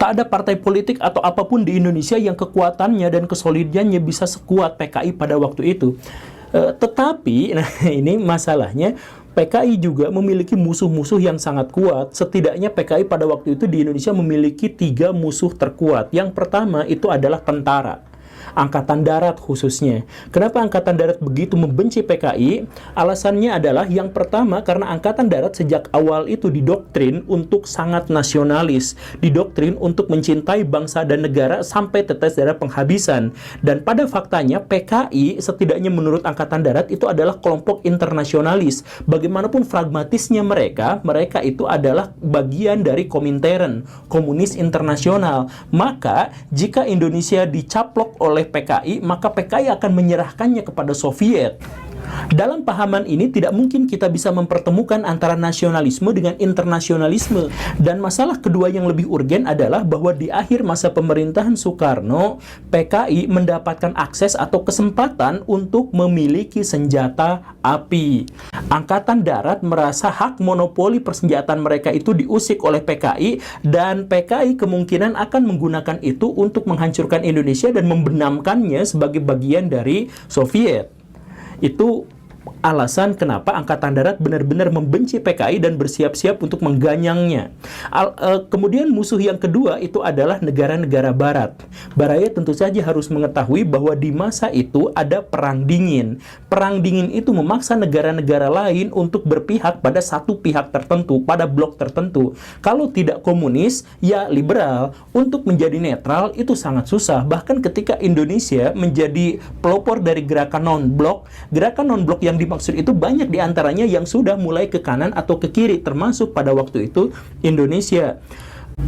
Tak ada partai politik atau apapun di Indonesia yang kekuatannya dan kesolidannya bisa sekuat PKI pada waktu itu. Tetapi, nah ini masalahnya, PKI juga memiliki musuh-musuh yang sangat kuat. Setidaknya PKI pada waktu itu di Indonesia memiliki 3 musuh terkuat. Yang pertama itu adalah tentara. Angkatan Darat khususnya. Kenapa Angkatan Darat begitu membenci PKI? Alasannya adalah yang pertama karena Angkatan Darat sejak awal itu didoktrin untuk sangat nasionalis, didoktrin untuk mencintai bangsa dan negara sampai tetes darah penghabisan. Dan pada faktanya PKI setidaknya menurut Angkatan Darat itu adalah kelompok internasionalis. Bagaimanapun pragmatisnya mereka itu adalah bagian dari Komintern, komunis internasional. Maka jika Indonesia dicaplok oleh PKI, maka PKI akan menyerahkannya kepada Soviet. Dalam pahaman ini tidak mungkin kita bisa mempertemukan antara nasionalisme dengan internasionalisme. Dan masalah kedua yang lebih urgen adalah bahwa di akhir masa pemerintahan Soekarno, PKI mendapatkan akses atau kesempatan untuk memiliki senjata api. Angkatan Darat merasa hak monopoli persenjataan mereka itu diusik oleh PKI, dan PKI kemungkinan akan menggunakan itu untuk menghancurkan Indonesia dan membenamkannya sebagai bagian dari Soviet. Itu alasan kenapa Angkatan Darat benar-benar membenci PKI dan bersiap-siap untuk mengganyangnya. Kemudian musuh yang kedua itu adalah negara-negara Barat. Baraya tentu saja harus mengetahui bahwa di masa itu ada Perang Dingin. Perang Dingin itu memaksa negara-negara lain untuk berpihak pada satu pihak tertentu, pada blok tertentu. Kalau tidak komunis, ya liberal. Untuk menjadi netral itu sangat susah. Bahkan ketika Indonesia menjadi pelopor dari gerakan non-blok yang dimaksud itu banyak diantaranya yang sudah mulai ke kanan atau ke kiri, termasuk pada waktu itu Indonesia.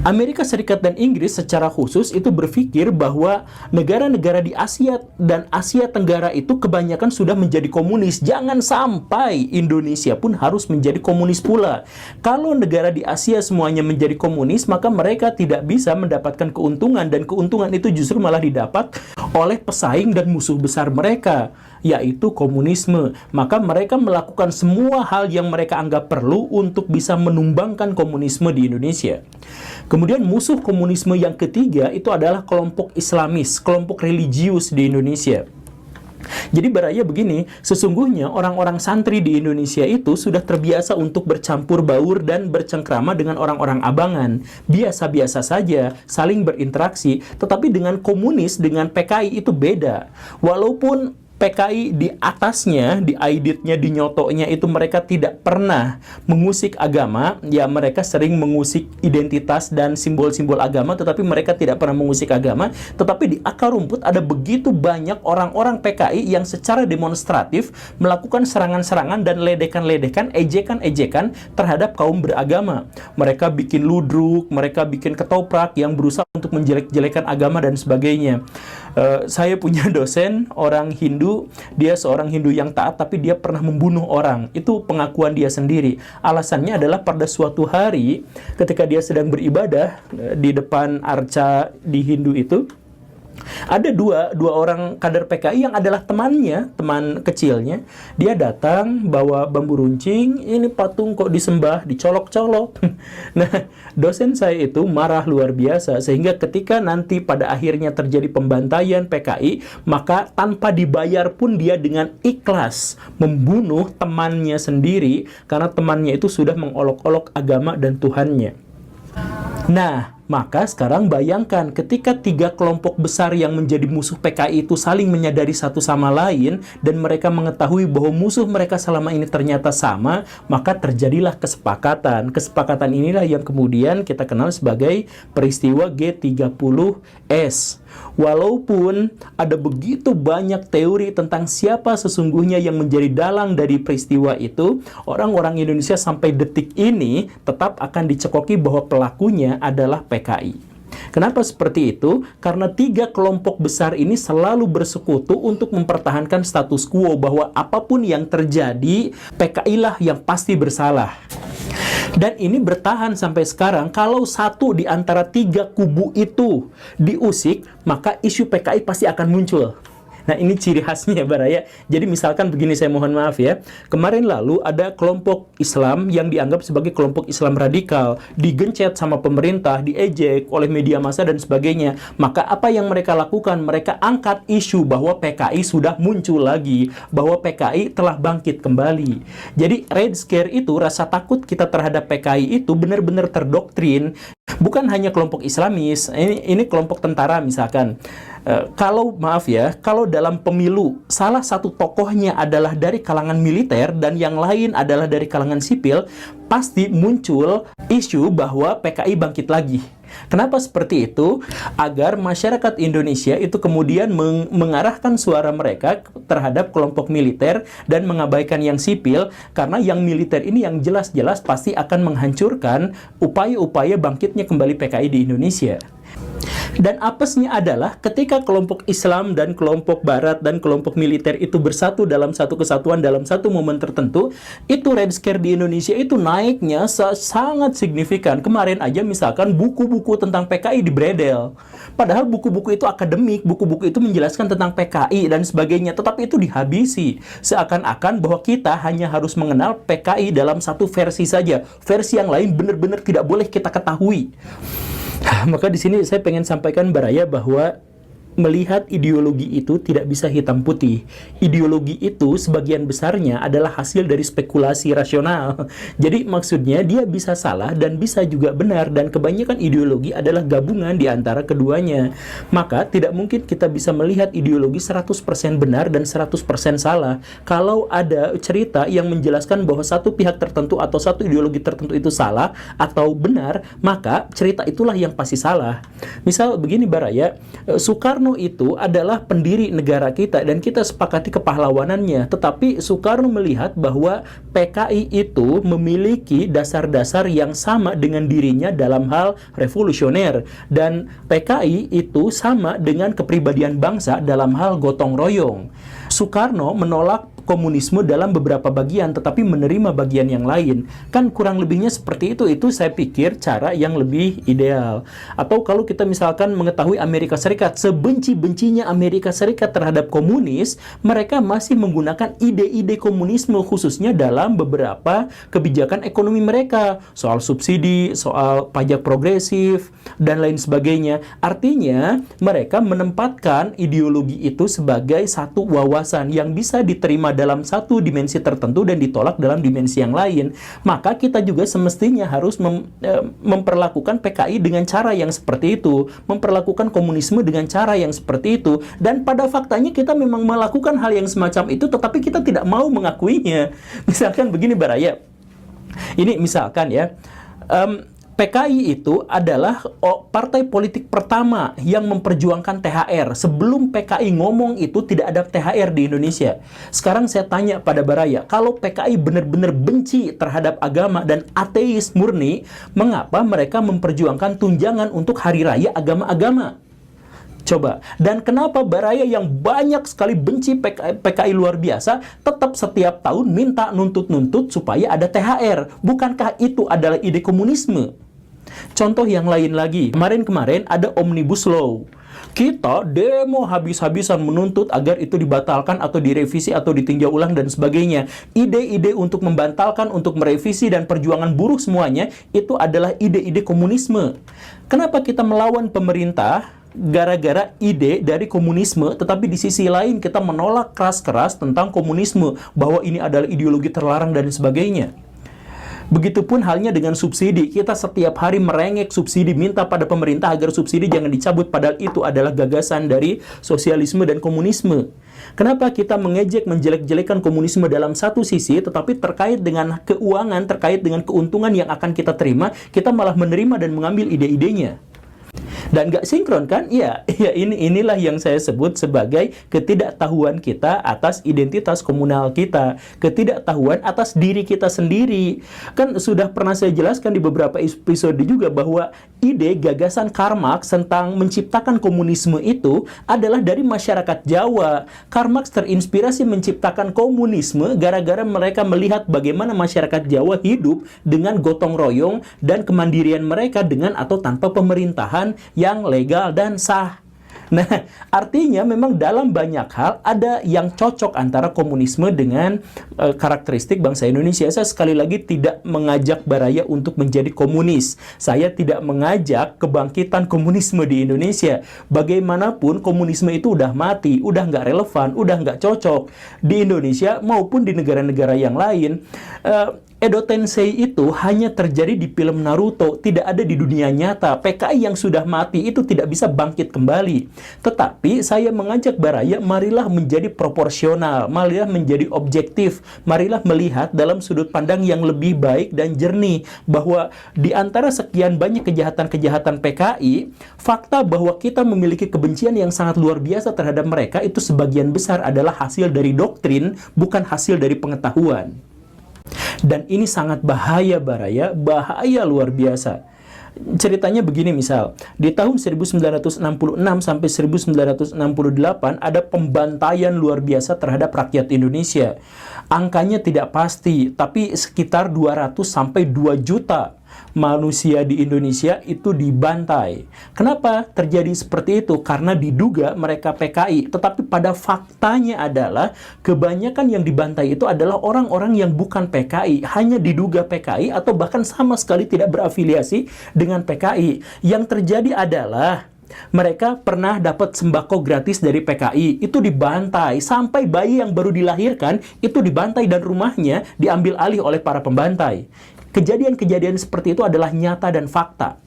Amerika Serikat dan Inggris secara khusus itu berpikir bahwa negara-negara di Asia dan Asia Tenggara itu kebanyakan sudah menjadi komunis. Jangan sampai Indonesia pun harus menjadi komunis pula. Kalau negara di Asia semuanya menjadi komunis, maka mereka tidak bisa mendapatkan keuntungan, dan keuntungan itu justru malah didapat oleh pesaing dan musuh besar mereka, yaitu komunisme. Maka mereka melakukan semua hal yang mereka anggap perlu untuk bisa menumbangkan komunisme di Indonesia. Kemudian musuh komunisme yang ketiga itu adalah kelompok Islamis, kelompok religius di Indonesia. Jadi Baraya begini, sesungguhnya orang-orang santri di Indonesia itu sudah terbiasa untuk bercampur baur dan bercengkrama dengan orang-orang abangan. Biasa-biasa saja, saling berinteraksi. Tetapi dengan komunis, dengan PKI itu beda. Walaupun PKI di atasnya, di aiditnya, di nyotoknya itu mereka tidak pernah mengusik agama, ya mereka sering mengusik identitas dan simbol-simbol agama, tetapi mereka tidak pernah mengusik agama. Tetapi di akar rumput ada begitu banyak orang-orang PKI yang secara demonstratif melakukan serangan-serangan dan ledekan-ledekan, ejekan-ejekan terhadap kaum beragama. Mereka bikin ludruk, mereka bikin ketoprak yang berusaha untuk menjelek-jelekan agama dan sebagainya. Saya punya dosen orang Hindu, dia seorang Hindu yang taat, tapi dia pernah membunuh orang. Itu pengakuan dia sendiri. Alasannya adalah pada suatu hari ketika dia sedang beribadah di depan arca di Hindu itu, ada dua orang kader PKI yang adalah temannya, teman kecilnya. Dia datang bawa bambu runcing, ini patung kok disembah, dicolok-colok. Nah, dosen saya itu marah luar biasa, sehingga ketika nanti pada akhirnya terjadi pembantaian PKI, maka tanpa dibayar pun dia dengan ikhlas membunuh temannya sendiri, karena temannya itu sudah mengolok-olok agama dan Tuhannya. Nah, maka sekarang bayangkan ketika 3 kelompok besar yang menjadi musuh PKI itu saling menyadari satu sama lain, dan mereka mengetahui bahwa musuh mereka selama ini ternyata sama, maka terjadilah kesepakatan. Kesepakatan inilah yang kemudian kita kenal sebagai peristiwa G30S. Walaupun ada begitu banyak teori tentang siapa sesungguhnya yang menjadi dalang dari peristiwa itu, orang-orang Indonesia sampai detik ini tetap akan dicekoki bahwa pelakunya adalah PKI. Kenapa seperti itu? Karena 3 kelompok besar ini selalu bersekutu untuk mempertahankan status quo, bahwa apapun yang terjadi, PKI lah yang pasti bersalah. Dan ini bertahan sampai sekarang. Kalau satu di antara 3 kubu itu diusik, maka isu PKI pasti akan muncul. Nah, ini ciri khasnya Baraya. Jadi misalkan begini, saya mohon maaf ya. Kemarin lalu ada kelompok Islam yang dianggap sebagai kelompok Islam radikal, digencet sama pemerintah, diejek oleh media massa dan sebagainya. Maka apa yang mereka lakukan? Mereka angkat isu bahwa PKI sudah muncul lagi, bahwa PKI telah bangkit kembali. Jadi Red Scare itu, rasa takut kita terhadap PKI itu benar-benar terdoktrin. Bukan hanya kelompok Islamis, ini kelompok tentara misalkan. Kalau maaf ya, kalau dalam pemilu salah satu tokohnya adalah dari kalangan militer dan yang lain adalah dari kalangan sipil, pasti muncul isu bahwa PKI bangkit lagi. Kenapa seperti itu? Agar masyarakat Indonesia itu kemudian mengarahkan suara mereka terhadap kelompok militer dan mengabaikan yang sipil, karena yang militer ini yang jelas-jelas pasti akan menghancurkan upaya-upaya bangkitnya kembali PKI di Indonesia. Dan apesnya adalah ketika kelompok Islam dan kelompok Barat dan kelompok militer itu bersatu dalam satu kesatuan dalam satu momen tertentu, itu Red Scare di Indonesia itu naiknya sangat signifikan. Kemarin aja misalkan buku-buku tentang PKI dibredel. Padahal buku-buku itu akademik, buku-buku itu menjelaskan tentang PKI dan sebagainya, tetapi itu dihabisi. Seakan-akan bahwa kita hanya harus mengenal PKI dalam satu versi saja. Versi yang lain benar-benar tidak boleh kita ketahui. Maka di sini saya pengen sampaikan Baraya bahwa melihat ideologi itu tidak bisa hitam putih. Ideologi itu sebagian besarnya adalah hasil dari spekulasi rasional. Jadi maksudnya dia bisa salah dan bisa juga benar, dan kebanyakan ideologi adalah gabungan di antara keduanya. Maka tidak mungkin kita bisa melihat ideologi 100% benar dan 100% salah. Kalau ada cerita yang menjelaskan bahwa satu pihak tertentu atau satu ideologi tertentu itu salah atau benar, maka cerita itulah yang pasti salah. Misal begini Baraya, Soekarno itu adalah pendiri negara kita dan kita sepakati kepahlawanannya, tetapi Soekarno melihat bahwa PKI itu memiliki dasar-dasar yang sama dengan dirinya dalam hal revolusioner, dan PKI itu sama dengan kepribadian bangsa dalam hal gotong royong. Soekarno menolak komunisme dalam beberapa bagian, tetapi menerima bagian yang lain. Kan kurang lebihnya seperti itu saya pikir cara yang lebih ideal. Atau kalau kita misalkan mengetahui Amerika Serikat, sebenci-bencinya Amerika Serikat terhadap komunis, mereka masih menggunakan ide-ide komunisme khususnya dalam beberapa kebijakan ekonomi mereka. Soal subsidi, soal pajak progresif, dan lain sebagainya. Artinya, mereka menempatkan ideologi itu sebagai satu wawasan yang bisa diterima dalam satu dimensi tertentu dan ditolak dalam dimensi yang lain. Maka kita juga semestinya harus memperlakukan PKI dengan cara yang seperti itu, memperlakukan komunisme dengan cara yang seperti itu, dan pada faktanya kita memang melakukan hal yang semacam itu, tetapi kita tidak mau mengakuinya. Misalkan begini Baraya, ini misalkan ya, PKI itu adalah partai politik pertama yang memperjuangkan THR. Sebelum PKI ngomong itu tidak ada THR di Indonesia. Sekarang saya tanya pada Baraya, kalau PKI benar-benar benci terhadap agama dan ateis murni, mengapa mereka memperjuangkan tunjangan untuk hari raya agama-agama? Coba. Dan kenapa Baraya yang banyak sekali benci PKI luar biasa, tetap setiap tahun minta nuntut-nuntut supaya ada THR? Bukankah itu adalah ide komunisme? Contoh yang lain lagi, kemarin ada Omnibus Law. Kita demo habis-habisan menuntut agar itu dibatalkan atau direvisi atau ditinjau ulang dan sebagainya. Ide-ide untuk membantalkan, untuk merevisi dan perjuangan buruh semuanya, itu adalah ide-ide komunisme. Kenapa kita melawan pemerintah? Gara-gara ide dari komunisme, tetapi di sisi lain kita menolak keras-keras tentang komunisme, bahwa ini adalah ideologi terlarang dan sebagainya. Begitupun halnya dengan subsidi. Kita setiap hari merengek subsidi, minta pada pemerintah agar subsidi jangan dicabut, padahal itu adalah gagasan dari sosialisme dan komunisme. Kenapa kita mengejek, menjelek-jelekan komunisme dalam satu sisi, tetapi terkait dengan keuangan, terkait dengan keuntungan yang akan kita terima, kita malah menerima dan mengambil ide-idenya? Dan nggak sinkron kan? Ya inilah yang saya sebut sebagai ketidaktahuan kita atas identitas komunal kita, ketidaktahuan atas diri kita sendiri. Kan sudah pernah saya jelaskan di beberapa episode juga bahwa ide gagasan Karl Marx tentang menciptakan komunisme itu adalah dari masyarakat Jawa. Karl Marx terinspirasi menciptakan komunisme gara-gara mereka melihat bagaimana masyarakat Jawa hidup dengan gotong royong dan kemandirian mereka dengan atau tanpa pemerintahan yang legal dan sah. Nah, artinya memang dalam banyak hal ada yang cocok antara komunisme dengan karakteristik bangsa Indonesia. Saya sekali lagi tidak mengajak Baraya untuk menjadi komunis. Saya tidak mengajak kebangkitan komunisme di Indonesia. Bagaimanapun komunisme itu udah mati, udah nggak relevan, udah nggak cocok di Indonesia maupun di negara-negara yang lain. Edo Tensei itu hanya terjadi di film Naruto, tidak ada di dunia nyata. PKI yang sudah mati itu tidak bisa bangkit kembali. Tetapi saya mengajak Baraya, marilah menjadi proporsional, marilah menjadi objektif, marilah melihat dalam sudut pandang yang lebih baik dan jernih, bahwa di antara sekian banyak kejahatan-kejahatan PKI, fakta bahwa kita memiliki kebencian yang sangat luar biasa terhadap mereka itu sebagian besar adalah hasil dari doktrin, bukan hasil dari pengetahuan. Dan ini sangat bahaya, Baraya, bahaya luar biasa. Ceritanya begini, misal di tahun 1966 sampai 1968 ada pembantaian luar biasa terhadap rakyat Indonesia. Angkanya tidak pasti, tapi sekitar 200 sampai 2 juta manusia di Indonesia itu dibantai. Kenapa terjadi seperti itu? Karena diduga mereka PKI. Tetapi pada faktanya adalah kebanyakan yang dibantai itu adalah orang-orang yang bukan PKI, hanya diduga PKI atau bahkan sama sekali tidak berafiliasi dengan PKI. Yang terjadi adalah mereka pernah dapat sembako gratis dari PKI, itu dibantai, sampai bayi yang baru dilahirkan itu dibantai dan rumahnya diambil alih oleh para pembantai. Kejadian-kejadian seperti itu adalah nyata dan fakta.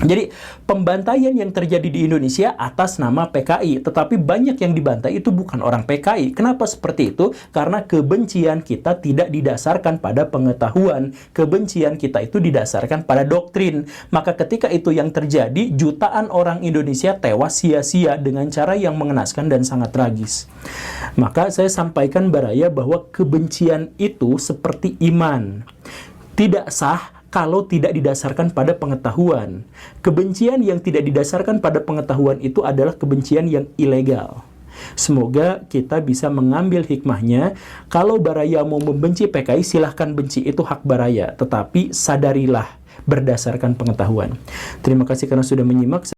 Jadi, pembantaian yang terjadi di Indonesia atas nama PKI, tetapi banyak yang dibantai itu bukan orang PKI. Kenapa seperti itu? Karena kebencian kita tidak didasarkan pada pengetahuan. Kebencian kita itu didasarkan pada doktrin. Maka ketika itu yang terjadi, jutaan orang Indonesia tewas sia-sia dengan cara yang mengenaskan dan sangat tragis. Maka saya sampaikan, Baraya, bahwa kebencian itu seperti iman. Tidak sah kalau tidak didasarkan pada pengetahuan. Kebencian yang tidak didasarkan pada pengetahuan itu adalah kebencian yang ilegal. Semoga kita bisa mengambil hikmahnya. Kalau Baraya mau membenci PKI, silahkan benci, itu hak Baraya. Tetapi sadarilah berdasarkan pengetahuan. Terima kasih karena sudah menyimak.